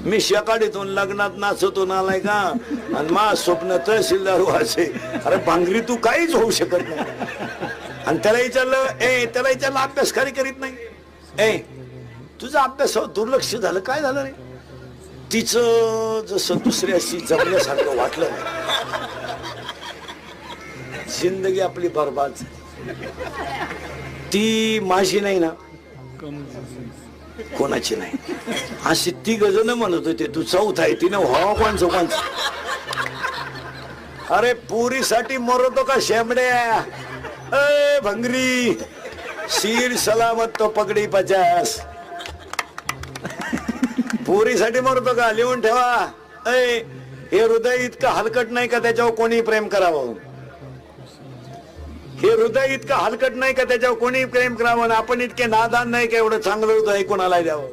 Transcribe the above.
मी शेकाडीतून लग्नात नाचतून आलाय का आणि मा स्वप्न तहसीलदार व्हायचे. अरे भांगरी तू काहीच होऊ शकत नाही. आणि त्याला विचारलं अभ्यास खरी करीत नाही. तुझा अभ्यास दुर्लक्ष झालं, काय झालं रे? तिचं जसं दुसऱ्याशी जमल्यासारखं वाटलं जिंदगी आपली बरबाद. ती माझी नाही ना, कोणाची नाही. अशी तिघ जण म्हणत होते तू चौथा आहे. तिनं व्हावं कोणचं. अरे पुरीसाठी मरतो का शेंबड्या? भंगरी शीर सलामत तो पगडी 50. पुरीसाठी मरतो का? लिहून ठेवा. हे हृदय इतकं हलकट नाही का त्याच्यावर कोणी प्रेम करावं? हे हृदय इतकं हलकट नाही का त्याच्यावर कोणी प्रेम करावं? आपण इतके नादान नाही का एवढं चांगलं हृदय कोणाला द्यावं?